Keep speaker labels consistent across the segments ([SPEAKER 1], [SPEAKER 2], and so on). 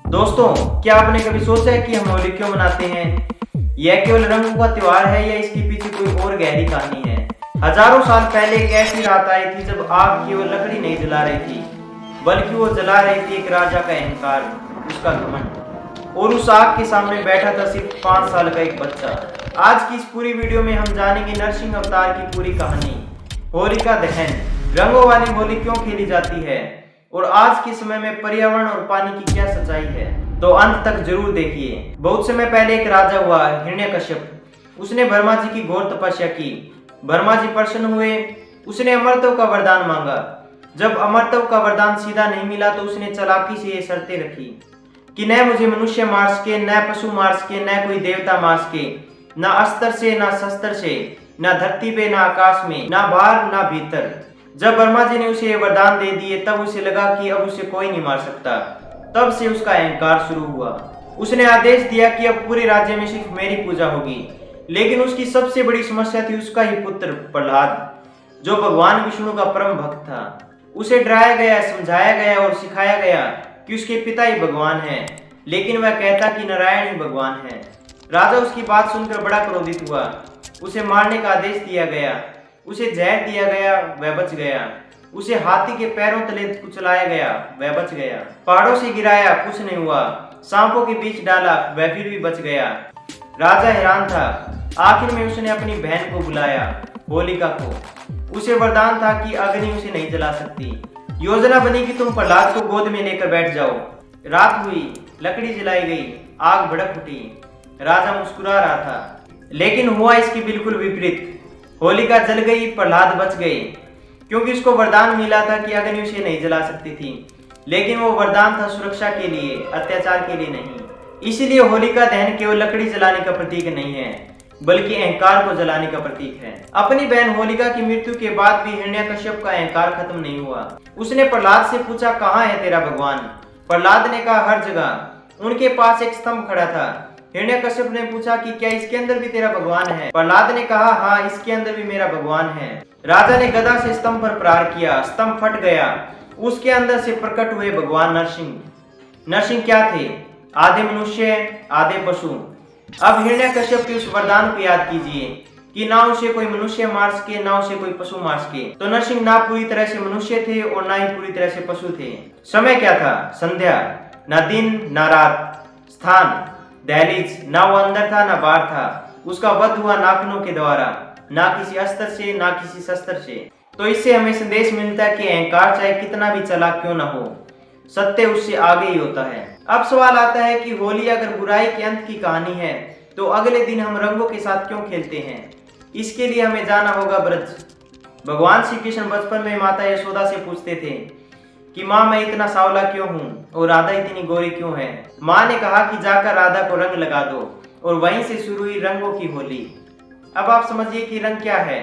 [SPEAKER 1] दोस्तों, क्या आपने कभी सोचा है कि हम होली क्यों मनाते हैं? यह केवल रंगों का त्योहार है या इसके पीछे कोई और गहरी कहानी है? हजारों साल पहले एक ऐसी रात आई थी जब आग केवल लकड़ी नहीं जला रही थी, बल्कि वो जला रही थी एक राजा का अहंकार, उसका घमंड। और उस आग के सामने बैठा था सिर्फ 5 साल का एक बच्चा। आज की इस पूरी वीडियो में हम जानेंगे नरसिंह अवतार की पूरी कहानी, होली का दहन, रंगों वाली होली क्यों खेली जाती है और आज के समय में पर्यावरण और पानी की क्या सच्चाई है। तो अंत तक जरूर देखिए। बहुत समय पहले एक राजा हुआ हिरण्यकश्यप। उसने ब्रह्मा जी की घोर तपस्या की। ब्रह्मा जी प्रसन्न हुए। उसने अमरत्व का वरदान मांगा। जब अमरत्व का वरदान सीधा नहीं मिला तो उसने चालाकी से ये शर्तें रखी कि न मुझे मनुष्य मार सके, न पशु मार सके, न कोई देवता मार सके, न अस्त्र से, न शस्त्र से, न धरती पे, न आकाश में, न बाहर, न भीतर। जब ब्रह्मा जी ने उसे वरदान दे दिए तब उसे लगा कि अब उसे कोई नहीं मार सकता। तब से उसका अहंकार शुरू हुआ। उसने आदेश दिया कि अब पूरे राज्य में सिर्फ मेरी पूजा होगी। लेकिन उसकी सबसे बड़ी समस्या थी उसका ही पुत्र प्रहलाद, जो भगवान विष्णु का परम भक्त था। उसे डराया गया, समझाया गया और सिखाया गया कि उसके पिता ही भगवान हैं, लेकिन वह कहता कि नारायण ही भगवान है। राजा उसकी बात सुनकर बड़ा क्रोधित हुआ। उसे मारने का आदेश दिया गया। उसे जहर दिया गया, वह बच गया। उसे हाथी के पैरों तले कुचलाया गया, वह बच गया। पहाड़ों से गिराया, कुछ नहीं हुआ। सांपों के बीच डाला, वह फिर भी बच गया। राजा हैरान था। आखिर में उसने अपनी बहन को बुलाया, होलिका को। उसे वरदान था कि अग्नि उसे नहीं जला सकती। योजना बनी कि तुम प्रहलाद को गोद में लेकर बैठ जाओ। रात हुई, लकड़ी जलाई गई, आग भड़क उठी। राजा मुस्कुरा रहा था, लेकिन हुआ इसकी बिल्कुल विपरीत। होलिका जल गई, प्रहलाद बच गए, क्योंकि उसको वरदान मिला था कि अग्नि उसे नहीं जला सकती थी। लेकिन वो वरदान था सुरक्षा के लिए, अत्याचार के लिए नहीं। इसीलिए होलिका दहन केवल लकड़ी जलाने का प्रतीक नहीं है, बल्कि अहंकार को जलाने का प्रतीक है। अपनी बहन होलिका की मृत्यु के बाद भी हिरण्यकश्यप का अहंकार खत्म नहीं हुआ। उसने प्रहलाद से पूछा, कहाँ है तेरा भगवान? प्रहलाद ने कहा, हर जगह। उनके पास एक स्तंभ खड़ा था। हिरण्यकश्यप ने पूछा कि क्या इसके अंदर भी तेरा भगवान है? प्रहलाद ने कहा, हाँ, इसके अंदर भी मेरा भगवान है। राजा ने गदा से स्तंभ पर प्रहार किया, स्तंभ फट गया। उसके अंदर से प्रकट हुए भगवान नरसिंह। नरसिंह क्या थे? आधे मनुष्य, आधे पशु। अब हिरण्यकश्यप के उस वरदान को याद कीजिए कि ना उसे कोई मनुष्य मार सके, ना उसे कोई पशु मार सके। तो नरसिंह ना पूरी तरह से मनुष्य थे और ना ही पूरी तरह से पशु थे। समय क्या था? संध्या। ना दिन ना रात। स्थान दहलीज। ना वो अंदर था ना बाहर था। उसका वध हुआ नाखूनों के द्वारा, ना किसी अस्त्र से, ना किसी शस्त्र से। तो इससे हमें संदेश मिलता है कि अहंकार चाहे कितना भी चालाक क्यों ना हो, सत्य उससे आगे ही होता है। अब सवाल आता है कि होली अगर बुराई के अंत की कहानी है तो अगले दिन हम रंगों के साथ क्यों खेलते हैं? इसके लिए हमें जाना होगा ब्रज। भगवान श्री कृष्ण बचपन में माता यशोदा से पूछते थे कि माँ, मैं इतना सांवला क्यों हूँ और राधा इतनी गोरी क्यों है? माँ ने कहा कि जाकर राधा को रंग लगा दो, और वहीं से शुरू हुई रंगों की होली। अब आप समझिए कि रंग क्या है।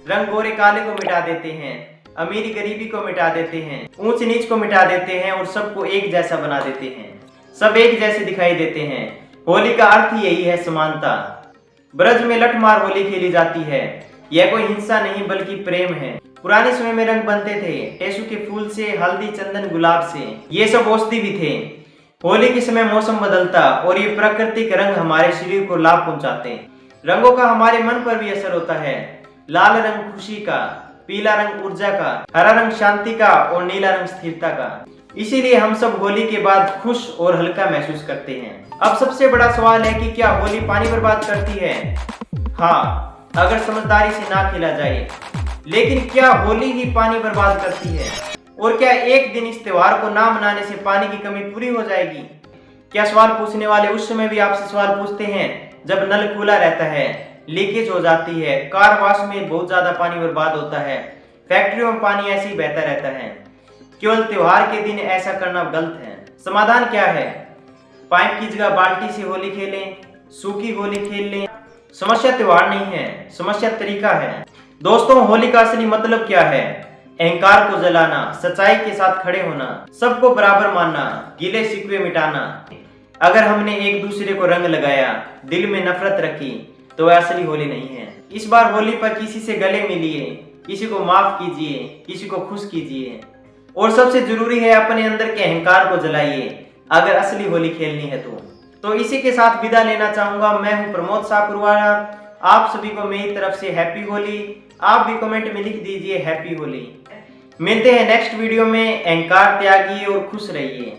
[SPEAKER 1] रंग गोरे काले को मिटा देते हैं, अमीरी गरीबी को मिटा देते हैं, ऊंच नीच को मिटा देते हैं और सबको एक जैसा बना देते हैं। सब एक जैसे दिखाई देते हैं। होली का अर्थ ही यही है, समानता। ब्रज में लठमार होली खेली जाती है। यह कोई हिंसा नहीं बल्कि प्रेम है। पुराने समय में रंग बनते थे टेसू के फूल से, हल्दी, चंदन, गुलाब से। ये सब औषधि भी थे। होली के समय मौसम बदलता और ये प्राकृतिक रंग हमारे शरीर को लाभ पहुंचाते हैं। रंगों का हमारे मन पर भी असर होता है। लाल रंग खुशी का, पीला रंग ऊर्जा का, हरा रंग शांति का और नीला रंग स्थिरता का। इसीलिए हम सब होली के बाद खुश और हल्का महसूस करते हैं। अब सबसे बड़ा सवाल है कि क्या होली पानी बर्बाद करती है? हाँ, अगर समझदारी से ना खेला जाए। लेकिन क्या होली ही पानी बर्बाद करती है? और क्या एक दिन इस त्योहार को ना मनाने से पानी की कमी पूरी हो जाएगी? क्या सवाल पूछने वाले उस समय भी आपसे सवाल पूछते हैं जब नल खुला रहता है, लीकेज हो जाती है, कार वॉश में बहुत ज्यादा पानी बर्बाद होता है, फैक्ट्रियों में पानी ऐसे ही बहता रहता है? केवल त्योहार के दिन ऐसा करना गलत है। समाधान क्या है? पाइप की जगह बाल्टी से होली खेलें, सूखी होली खेल लें। समस्या त्योहार नहीं है, समस्या तरीका है। दोस्तों, होली का असली मतलब क्या है? अहंकार को जलाना, सच्चाई के साथ खड़े होना, सबको बराबर मानना, गिले शिकवे मिटाना। अगर हमने एक दूसरे को रंग लगाया, दिल में नफरत रखी, तो वह असली होली नहीं है। इस बार होली पर किसी से गले मिलिए, किसी को माफ कीजिए, किसी को खुश कीजिए। और सबसे जरूरी है अपने अंदर के अहंकार को जलाइए, अगर असली होली खेलनी है तो इसी के साथ विदा लेना चाहूंगा। मैं हूं प्रमोद शाहपुरवाला। आप सभी को मेरी तरफ से हैप्पी होली। आप भी कमेंट में लिख दीजिए हैप्पी होली। मिलते हैं नेक्स्ट वीडियो में। अहंकार त्यागिए और खुश रहिए।